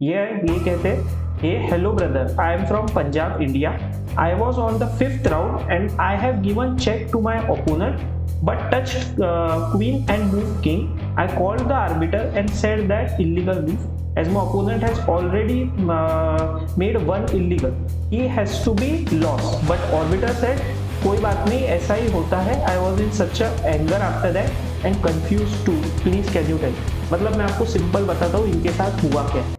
ये कहते हैं, hey hello brother, I am from Punjab India, I was on the fifth round and I have given check to my opponent but touched queen and moved king. I called the arbiter and said that illegal move, as my opponent has already made one illegal. He has to be lost. But arbiter said, कोई बात नहीं, ऐसा ही होता है. I was in such a anger after that and confused too. Please can you tell? मतलब मैं आपको simple बताता हूँ इनके साथ हुआ क्या.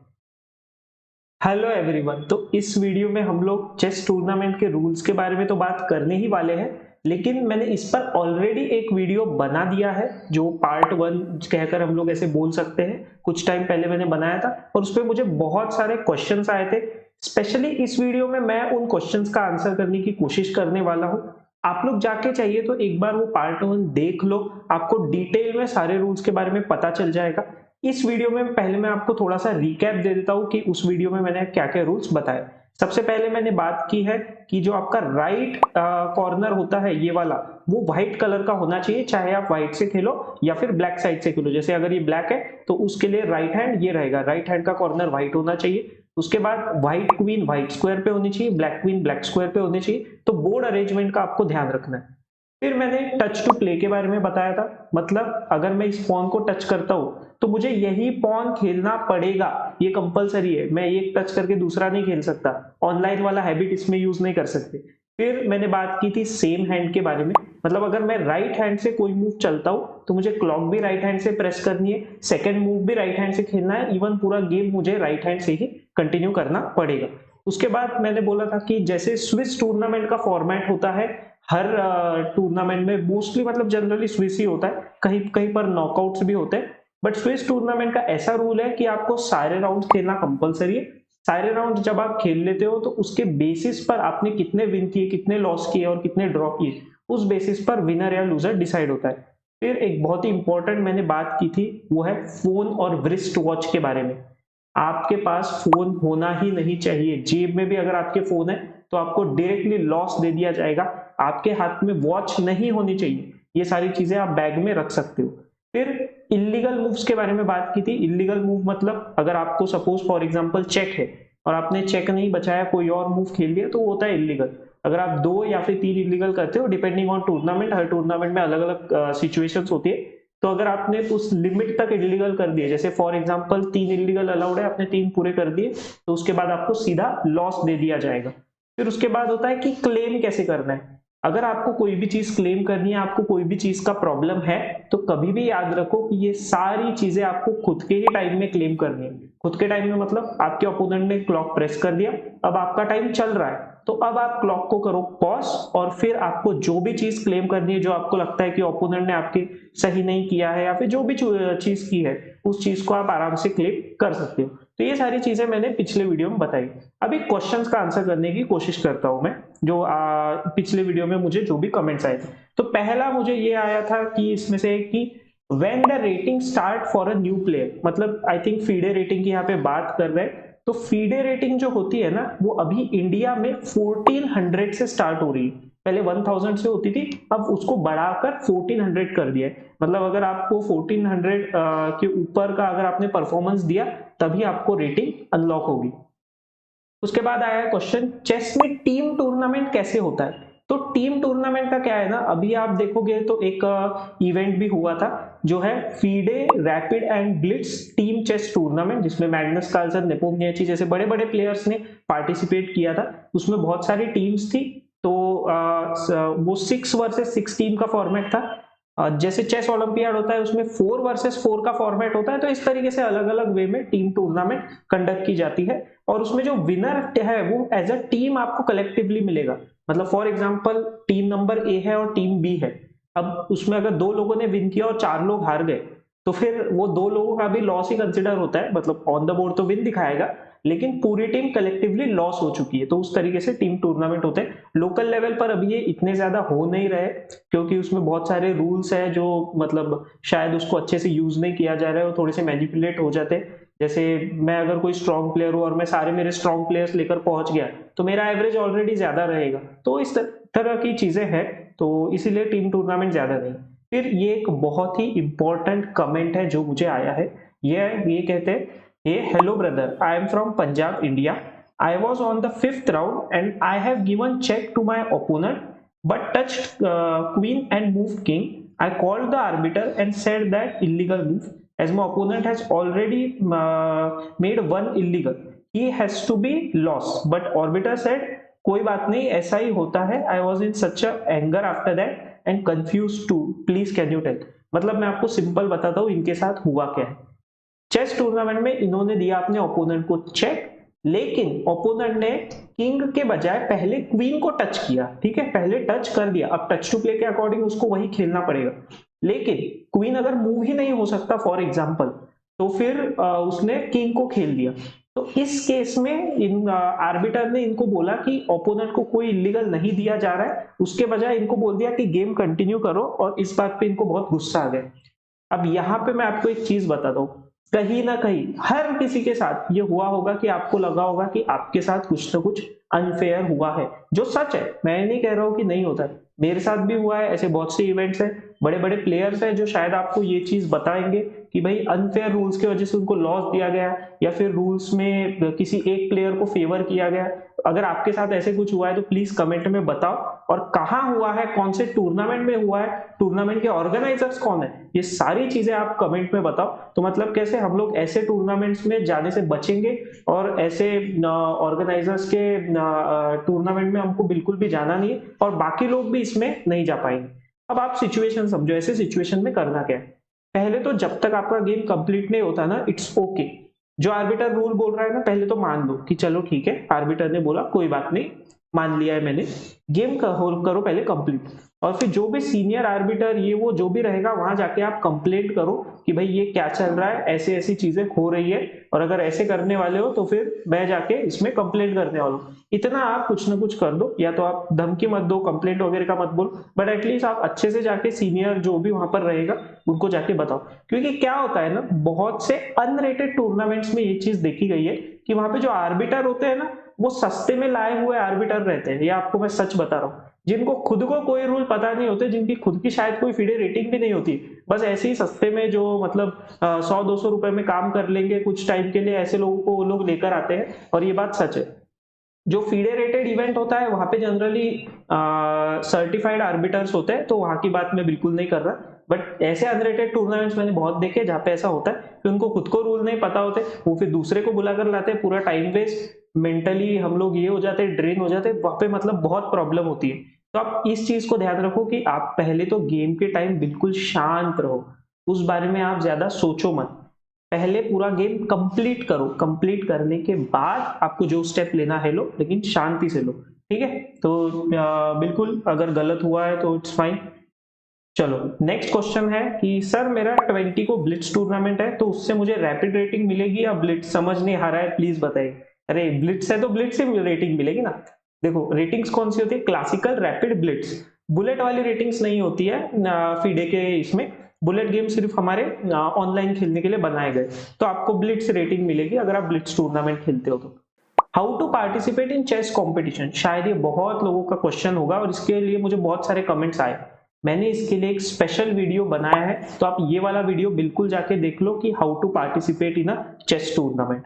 हेलो एवरीवन, तो इस वीडियो में हम लोग चेस टूर्नामेंट के रूल्स के बारे में तो बात करने ही वाले हैं, लेकिन मैंने इस पर ऑलरेडी एक वीडियो बना दिया है जो पार्ट 1 कहकर हम लोग ऐसे बोल सकते हैं. कुछ टाइम पहले मैंने बनाया था और उस पर मुझे बहुत सारे क्वेश्चंस आए थे. स्पेशली इस वीडियो में मैं उन क्वेश्चंस का आंसर करने की कोशिश करने वाला हूं. आप लोग जाके चाहिए तो एक बार वो पार्ट 1 देख लो, आपको डिटेल में सारे रूल्स के बारे में पता चल जाएगा. इस वीडियो में पहले मैं आपको थोड़ा सा रिकैप दे देता हूं कि उस वीडियो में मैंने क्या क्या रूल्स बताए. सबसे पहले मैंने बात की है कि जो आपका राइट कॉर्नर होता है ये वाला, वो व्हाइट कलर का होना चाहिए, चाहे आप व्हाइट से खेलो या फिर ब्लैक साइड से खेलो. जैसे अगर ये ब्लैक है तो उसके लिए राइट हैंड ये रहेगा, राइट हैंड का कॉर्नर व्हाइट होना चाहिए. उसके बाद व्हाइट क्वीन व्हाइट स्क्वायर पे होनी चाहिए, ब्लैक क्वीन ब्लैक स्क्वायर पे होनी चाहिए. तो बोर्ड अरेंजमेंट का आपको ध्यान रखना है. फिर मैंने टच टू प्ले के बारे में बताया था, मतलब अगर मैं इस पॉन को टच करता हूं तो मुझे यही पॉन खेलना पड़ेगा, ये कंपलसरी है. मैं एक टच करके दूसरा नहीं खेल सकता, ऑनलाइन वाला हैबिट इसमें यूज नहीं कर सकते. फिर मैंने बात की थी सेम हैंड के बारे में, मतलब अगर मैं राइट हैंड से कोई मूव चलता हूं तो मुझे क्लॉक भी राइट हैंड से प्रेस करनी है, सेकंड मूव भी राइट हैंड से खेलना है, इवन पूरा गेम मुझे राइट हैंड से ही कंटिन्यू करना पड़ेगा. उसके बाद मैंने बोला था कि जैसे स्विस टूर्नामेंट का फॉर्मेट होता है, हर टूर्नामेंट में मोस्टली मतलब जनरली स्विस ही होता है, कहीं कहीं पर नॉकआउट्स भी होते हैं, बट स्विस टूर्नामेंट का ऐसा रूल है कि आपको सारे राउंड खेलना कंपलसरी है. सारे राउंड जब आप खेल लेते हो तो उसके बेसिस पर आपने कितने विन किए, कितने लॉस किए और कितने ड्रॉ किए, उस बेसिस पर विनर या लूजर डिसाइड होता है. फिर एक बहुत ही इंपॉर्टेंट मैंने बात की थी, वो है फोन और व्रिस्ट वॉच के बारे में. आपके पास फोन होना ही नहीं चाहिए. जेब में भी अगर आपके फोन है तो आपको डायरेक्टली लॉस दे दिया जाएगा. आपके हाथ में वॉच नहीं होनी चाहिए. ये सारी चीजें आप बैग में रख सकते हो. फिर इलीगल मूव्स के बारे में बात की थी. इलीगल मूव मतलब अगर आपको सपोज फॉर एग्जांपल चेक है और आपने चेक नहीं बचाया, कोई और मूव खेल लिया, तो वो होता है इलीगल. अगर आप 2 या फिर 3 इलीगल करते हो depending on tournament, her tournament में अलग अलग सिचुएशंस होती है, तो अगर आपने उस लिमिट तक इलीगल कर दिए, जैसे फॉर एग्जांपल 3 इलीगल अलाउड है, आपने 3 पूरे कर दिए, तो उसके बाद आपको सीधा लॉस दे दिया जाएगा. फिर उसके बाद होता है कि क्लेम कैसे करना है. अगर आपको कोई भी चीज क्लेम करनी है, आपको कोई भी चीज का प्रॉब्लम है, तो कभी भी याद रखो कि ये सारी चीजें आपको खुद के ही टाइम में क्लेम करनी है. खुद के टाइम में मतलब आपके ओपोनेंट ने क्लॉक प्रेस कर दिया, अब आपका टाइम चल रहा है, तो अब आप क्लॉक को करो पॉज और फिर आपको जो भी चीज क्लेम करनी है, जो आपको लगता है कि ओपोनेंट ने आपके सही नहीं किया है या फिर जो भी चीज की है, उस चीज को आप आराम से क्लेम कर सकते हो. तो ये सारी चीजें मैंने पिछले वीडियो में बताई. अभी क्वेश्चंस का आंसर करने की कोशिश करता हूं मैं, जो पिछले वीडियो में मुझे जो भी कमेंट्स आए थे. तो पहला मुझे ये आया था कि इसमें से कि when the rating start for a new player, मतलब आई थिंक फीडे रेटिंग की यहाँ पे बात कर रहे हैं. तो फीडे रेटिंग जो होती है ना, वो अभी इंडिया में 1400 से स्टार्ट हो रही है. पहले 1000 से होती थी, अब उसको बढ़ाकर 1400 कर दिया है. मतलब अगर आपको 1400 के ऊपर का अगर आपने परफॉर्मेंस दिया तभी आपको रेटिंग अनलॉक होगी. उसके बाद आया है क्वेश्चन, चेस में टीम टूर्नामेंट कैसे होता है. तो टीम टूर्नामेंट का क्या है ना, अभी आप देखोगे तो एक इवेंट भी हुआ था जो है FIDE rapid and Blitz team chess tournament, जिसमें मैग्नस कार्लसन, नेपोनियाची जैसे बड़े बड़े प्लेयर्स ने पार्टिसिपेट किया था. उसमें बहुत सारी टीम्स थी. तो वो 6 वर्सेस 6 टीम का फॉर्मेट था. जैसे चेस ओलंपियाड होता है उसमें 4 वर्सेस 4 का फॉर्मेट होता है. तो इस तरीके से अलग अलग वे में टीम टूर्नामेंट कंडक्ट की जाती है और उसमें जो विनर है वो एज अ टीम आपको कलेक्टिवली मिलेगा. मतलब for example team number A है और टीम बी है. अब उसमें अगर 2 लोगों ने विन किया और 4 लोग हार गए, तो फिर वो 2 लोगों का भी लॉस ही कंसिडर होता है. मतलब ऑन द बोर्ड तो विन दिखाएगा, लेकिन पूरी टीम कलेक्टिवली लॉस हो चुकी है. तो उस तरीके से टीम टूर्नामेंट होते हैं. लोकल लेवल पर अभी ये इतने ज्यादा हो नहीं रहे, क्योंकि उसमें बहुत सारे रूल्स है जो मतलब शायद उसको अच्छे से यूज नहीं किया जा रहा है, वो थोड़े से मैनिपुलेट हो जाते हैं. जैसे मैं अगर कोई स्ट्रॉन्ग प्लेयर हूं और मैं सारे मेरे स्ट्रॉन्ग प्लेयर्स लेकर पहुंच गया, तो मेरा एवरेज ऑलरेडी ज्यादा रहेगा. तो इस तरह की चीजें हैं, तो इसीलिए टीम टूर्नामेंट ज्यादा नहीं. फिर ये एक बहुत ही इंपॉर्टेंट कमेंट है जो मुझे आया है. ये कहते हैं, Hey, hello brother. I am from Punjab, India. I was on the fifth round and I have given check to my opponent but touched queen and moved king. I called the arbiter and said that illegal move as my opponent has already made one illegal. He has to be lost. But arbiter said कोई बात नहीं ऐसा ही होता है. I was in such a anger after that and confused too. Please can you tell? मतलब मैं आपको simple बताता हूँ इनके साथ हुआ क्या है. चेस टूर्नामेंट में इन्होंने दिया अपने ओपोनेंट को चेक, लेकिन ओपोनेंट ने किंग के बजाय पहले क्वीन को टच किया. ठीक है, पहले टच कर दिया. अब टच टू प्ले के अकॉर्डिंग उसको वही खेलना पड़ेगा, लेकिन क्वीन अगर मूव ही नहीं हो सकता फॉर एग्जांपल, तो फिर उसने किंग को खेल दिया. तो इस केस में इन आर्बिटर ने इनको बोला कि ओपोनेंट को कोई इलीगल नहीं दिया जा रहा है, उसके बजाय इनको बोल दिया कि गेम कंटिन्यू करो, और इस बात पे इनको बहुत गुस्सा आ गया. अब यहाँ पे मैं आपको एक चीज बताता हूँ, कहीं ना कहीं हर किसी के साथ ये हुआ होगा कि आपको लगा होगा कि आपके साथ कुछ ना कुछ अनफेयर हुआ है, जो सच है. मैं नहीं कह रहा हूँ कि नहीं होता है, मेरे साथ भी हुआ है. ऐसे बहुत से इवेंट्स हैं, बड़े बड़े प्लेयर्स हैं जो शायद आपको ये चीज बताएंगे कि भाई अनफेयर रूल्स की वजह से उनको लॉस दिया गया, या फिर रूल्स में किसी एक प्लेयर को फेवर किया गया. अगर आपके साथ ऐसे कुछ हुआ है तो प्लीज कमेंट में बताओ, और कहाँ हुआ है, कौन से टूर्नामेंट में हुआ है, टूर्नामेंट के ऑर्गेनाइजर्स कौन है, ये सारी चीजें आप कमेंट में बताओ. तो मतलब कैसे हम लोग ऐसे टूर्नामेंट्स में जाने से बचेंगे, और ऐसे ऑर्गेनाइजर्स के टूर्नामेंट में हमको बिल्कुल भी जाना नहीं है, और बाकी लोग भी इसमें नहीं जा पाएंगे. अब आप सिचुएशन समझो, ऐसे सिचुएशन में करना क्या है. पहले तो जब तक आपका गेम कंप्लीट नहीं होता ना, इट्स ओके. जो आर्बिटर रूल बोल रहा है ना, पहले तो मान लो कि चलो ठीक है, आर्बिटर ने बोला कोई बात नहीं, मान लिया है मैंने. गेम करो पहले कंप्लीट, और फिर जो भी सीनियर आर्बिटर ये वो जो भी रहेगा, वहां जाके आप कंप्लेंट करो कि भाई ये क्या चल रहा है, ऐसे ऐसी चीजें हो रही है, और अगर ऐसे करने वाले हो तो फिर मैं जाके इसमें कंप्लेंट करने वाला हूँ. इतना आप कुछ ना कुछ कर दो, या तो आप धमकी मत दो, कंप्लेंट वगैरह का मत बोलो, बट एटलीस्ट आप अच्छे से जाके सीनियर जो भी वहां पर रहेगा उनको जाके बताओ. क्योंकि क्या होता है ना, बहुत से अनरेटेड टूर्नामेंट्स में ये चीज देखी गई है कि वहां पे जो आर्बिटर होते हैं ना, वो सस्ते में लाए हुए आर्बिटर रहते हैं. ये आपको मैं सच बता रहा हूँ, जिनको खुद को कोई रूल पता नहीं होते, जिनकी खुद की शायद कोई फीडे रेटिंग भी नहीं होती, बस ऐसे ही सस्ते में जो मतलब 100-200 रुपए में काम कर लेंगे कुछ टाइम के लिए, ऐसे लोगों को वो लोग लेकर आते हैं. और ये बात सच है. जो फीडे रेटेड इवेंट होता है वहां पे जनरली सर्टिफाइड आर्बिटर्स होते हैं, तो वहां की बात मैं बिल्कुल नहीं कर रहा. बट ऐसे अनरेटेड टूर्नामेंट्स मैंने बहुत देखे जहाँ पे ऐसा होता है कि उनको खुद को रूल नहीं पता होते, वो फिर दूसरे को बुलाकर लाते हैं, पूरा टाइम वेस्ट, मेंटली हम लोग ये हो जाते हैं, ड्रेन हो जाते हैं, वहां पे मतलब बहुत प्रॉब्लम होती है. तो आप इस चीज को ध्यान रखो कि आप पहले तो गेम के टाइम बिल्कुल शांत रहो, उस बारे में आप ज्यादा सोचो मत. पहले पूरा गेम कंप्लीट करो, कंप्लीट करने के बाद आपको जो स्टेप लेना है लो, लेकिन शांति से लो. ठीक है, तो बिल्कुल अगर गलत हुआ है तो इट्स फाइन. चलो नेक्स्ट क्वेश्चन है कि सर मेरा 20 को ब्लिट्स टूर्नामेंट है, तो उससे मुझे रैपिड रेटिंग मिलेगी या ब्लिट्स, समझ नहीं आ रहा है, प्लीज बताइए. अरे ब्लिट्स है तो ब्लिट्स से रेटिंग मिलेगी ना. देखो रेटिंग्स कौन सी होती है, क्लासिकल, रैपिड, ब्लिट्स. बुलेट वाली रेटिंग्स नहीं होती है फीडे के इसमें. बुलेट गेम सिर्फ हमारे ऑनलाइन खेलने के लिए बनाए गए, तो आपको ब्लिट्स रेटिंग मिलेगी अगर आप ब्लिट्स टूर्नामेंट खेलते हो तो. How to participate in chess competition, शायद ये बहुत लोगों का क्वेश्चन होगा, और इसके लिए मुझे बहुत सारे कमेंट्स आए. मैंने इसके लिए एक स्पेशल वीडियो बनाया है, तो आप ये वाला वीडियो बिल्कुल जाके देख लो कि how to participate in a chess tournament.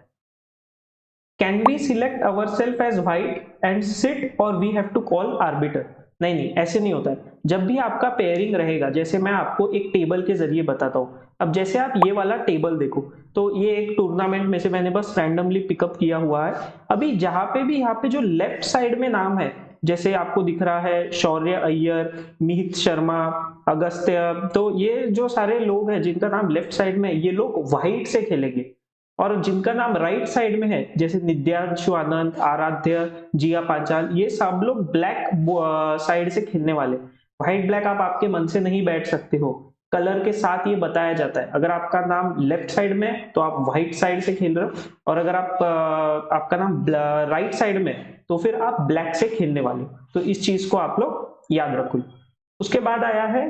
Can we select our self as white and sit, or we have to call arbiter. नहीं नहीं, ऐसे नहीं होता है. जब भी आपका पेयरिंग रहेगा, जैसे मैं आपको एक टेबल के जरिए बताता हूँ. अब जैसे आप ये वाला टेबल देखो, तो ये एक टूर्नामेंट में से मैंने बस रैंडमली पिकअप किया हुआ है. अभी जहां पे भी यहाँ पे जो लेफ्ट साइड में नाम है, जैसे आपको दिख रहा है शौर्य अय्यर, मिहित शर्मा, अगस्त्य, तो ये जो सारे लोग हैं जिनका नाम लेफ्ट साइड में, ये लोग व्हाइट से खेलेंगे. और जिनका नाम राइट साइड में है, जैसे नित्यांशु आनंद, आराध्य, जिया पांचाल, ये सब लोग ब्लैक साइड से खेलने वाले. व्हाइट ब्लैक आप आपके मन से नहीं बैठ सकते हो, कलर के साथ ये बताया जाता है. अगर आपका नाम लेफ्ट साइड में है तो आप व्हाइट साइड से खेल रहे हो, और अगर आपका नाम राइट साइड में है तो फिर आप ब्लैक से खेलने वाले हो. तो इस चीज को आप लोग याद रखो. उसके बाद आया है,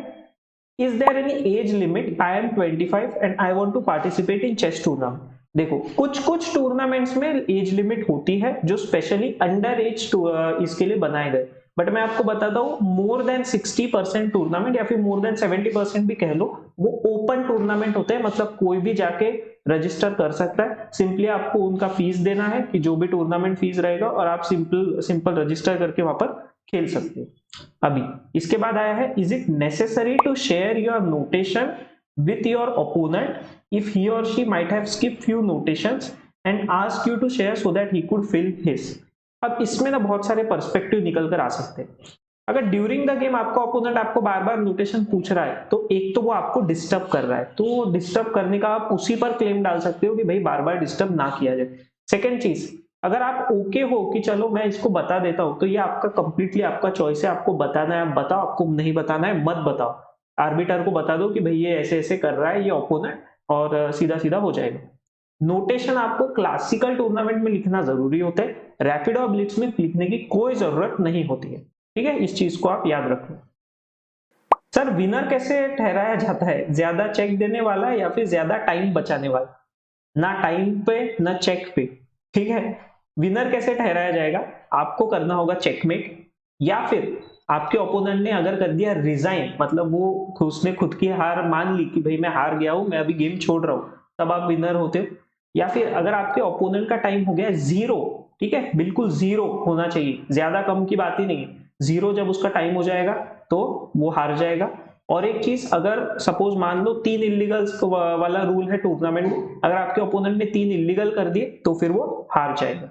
is there any age limit, I am 25 and I want to participate in chess tournament. देखो कुछ टूर्नामेंट्स में एज लिमिट होती है जो स्पेशली अंडर एज इसके लिए बनाए गए. बट मैं आपको बताता हूँ मोर देन 60% टूर्नामेंट या फिर मोर देन 70% भी कह लो, वो ओपन टूर्नामेंट होते हैं, मतलब कोई भी जाके रजिस्टर कर सकता है। सिंपली आपको उनका फीस देना है कि जो भी टूर्नामेंट फीस रहेगा, और आप सिंपल रजिस्टर करके वहां पर खेल सकते हो। अभी इसके बाद आया है, is it necessary to share your notation with your opponent if he or she might have skip few notations and ask you to share so that he could fill his. अब इसमें ना बहुत सारे पर्सपेक्टिव निकल कर आ सकते हैं। अगर ड्यूरिंग द गेम आपका ओपोनेंट आपको बार बार नोटेशन पूछ रहा है, तो एक तो वो आपको डिस्टर्ब कर रहा है, तो डिस्टर्ब करने का आप उसी पर क्लेम डाल सकते हो कि भाई बार बार डिस्टर्ब ना किया जाए। सेकेंड चीज, अगर आप ओके हो कि चलो मैं इसको बता देता हूं, तो ये आपका कंप्लीटली आपका चॉइस है, आपको बताना है आप बताओ, आपको नहीं बताना है मत बताओ। आर्बिटर को बता दो कि भाई ये ऐसे ऐसे कर रहा है ये ओपोनेंट, और सीधा सीधा हो जाएगा। नोटेशन आपको क्लासिकल टूर्नामेंट में लिखना जरूरी होता है, रैपिड और ब्लिट्ज में लिखने की कोई जरूरत नहीं होती है। ठीक है, इस चीज को आप याद रखो। सर विनर कैसे ठहराया जाता है, ज्यादा चेक देने वाला या फिर ज्यादा टाइम बचाने वाला? ना टाइम पे ना चेक पे। ठीक है, विनर कैसे ठहराया जाएगा, आपको करना होगा चेकमेट, या फिर आपके ओपोनेंट ने अगर कर दिया रिजाइन, मतलब वो उसने खुद की हार मान ली कि भाई मैं हार गया हूं, मैं अभी गेम छोड़ रहा हूं, तब आप विनर होते हो। या फिर अगर आपके ओपोनेंट का टाइम हो गया जीरो, ठीक है, बिल्कुल जीरो होना चाहिए, ज्यादा कम की बात ही नहीं है, जीरो जब उसका टाइम हो जाएगा तो वो हार जाएगा। और एक चीज, अगर सपोज मान लो 3 इलीगल्स वाला रूल है टूर्नामेंट में, अगर आपके ओपोनेंट ने 3 इलीगल कर दिए तो फिर वो हार जाएगा।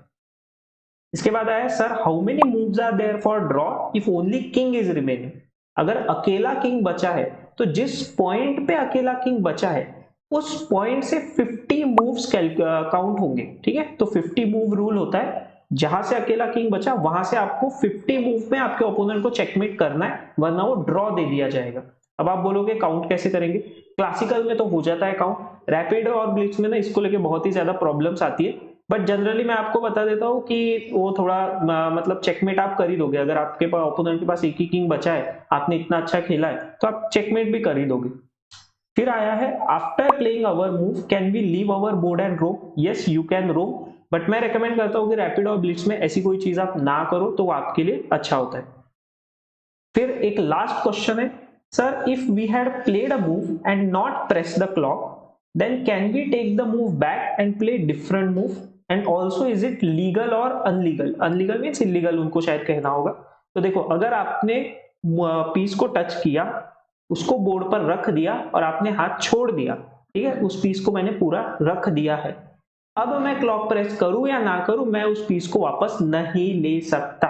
इसके बाद आया sir, how many moves are there for draw if only king is remaining. अगर अकेला किंग बचा है, तो जिस पॉइंट पे अकेला किंग बचा है उस पॉइंट से 50 मूव्स काउंट होंगे। ठीक है, तो 50 मूव रूल होता है, जहां से अकेला किंग बचा वहां से आपको 50 मूव में आपके ओपोनेंट को चेकमेट करना है, वरना वो ड्रॉ दे दिया जाएगा। अब आप बोलोगे काउंट कैसे करेंगे? क्लासिकल में तो हो जाता है काउंट, रैपिड और ब्लिट्ज में ना इसको लेके बहुत ही ज्यादा प्रॉब्लम्स आती है, बट जनरली मैं आपको बता देता हूँ कि वो थोड़ा मतलब चेकमेट आप कर ही दोगे। अगर आपके पास ओपोनेंट के पास एक ही किंग बचा है, आपने इतना अच्छा खेला है, तो आप चेकमेट भी कर ही दोगे। फिर आया है, after playing our move can we leave our board and roam? Yes you can roam, but मैं रेकमेंड करता हूँ कि रैपिड और ब्लिट्ज में ऐसी कोई चीज आप ना करो, तो वो आपके लिए अच्छा होता है। फिर एक लास्ट क्वेश्चन है, sir if we had played a move and not press the clock, then can we take the move back and play different move, and also is it legal और अनलीगल? अनलीगल मीन्स इलीगल उनको शायद कहना होगा। तो देखो, अगर आपने piece को टच किया, उसको बोर्ड पर रख दिया और आपने हाथ छोड़ दिया, ठीक है, उस पीस को मैंने पूरा रख दिया है, अब मैं क्लॉक प्रेस करूं या ना करूं, मैं उस पीस को वापस नहीं ले सकता,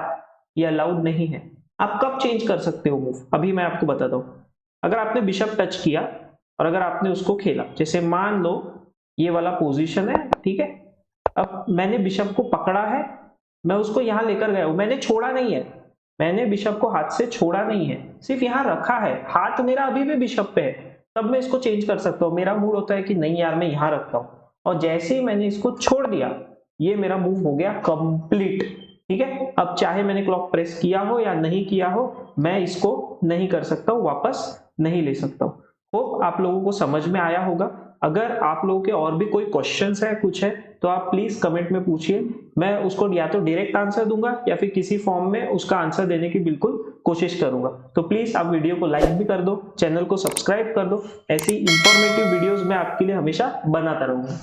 ये अलाउड नहीं है। आप कब चेंज कर सकते हो मूव, अभी मैं आपको बताता हूं। अगर आपने बिशप टच किया और अगर आपने उसको खेला, जैसे मान लो ये वाला पोजीशन है, ठीक है, अब मैंने बिशप को पकड़ा है, मैं उसको यहां लेकर गया हूं, मैंने छोड़ा नहीं है, मैंने बिशप को हाथ से छोड़ा नहीं है, सिर्फ यहां रखा है, हाथ मेरा अभी भी बिशप पे है, तब मैं इसको चेंज कर सकता हूं। मेरा मूड होता है कि नहीं यार मैं यहां रखता हूं, और जैसे ही मैंने इसको छोड़ दिया, ये मेरा मूव हो गया कंप्लीट। ठीक है, अब चाहे मैंने क्लॉक प्रेस किया हो या नहीं किया हो, मैं इसको नहीं कर सकता हूं, वापस नहीं ले सकता हूं। होप आप लोगों को समझ में आया होगा। अगर आप लोगों के और भी कोई क्वेश्चंस है, कुछ है, तो आप प्लीज कमेंट में पूछिए, मैं उसको या तो डायरेक्ट आंसर दूंगा या फिर किसी फॉर्म में उसका आंसर देने की बिल्कुल कोशिश करूंगा। तो प्लीज आप वीडियो को लाइक भी कर दो, चैनल को सब्सक्राइब कर दो, ऐसी इंफॉर्मेटिव वीडियोस मैं आपके लिए हमेशा बनाता रहूंगा।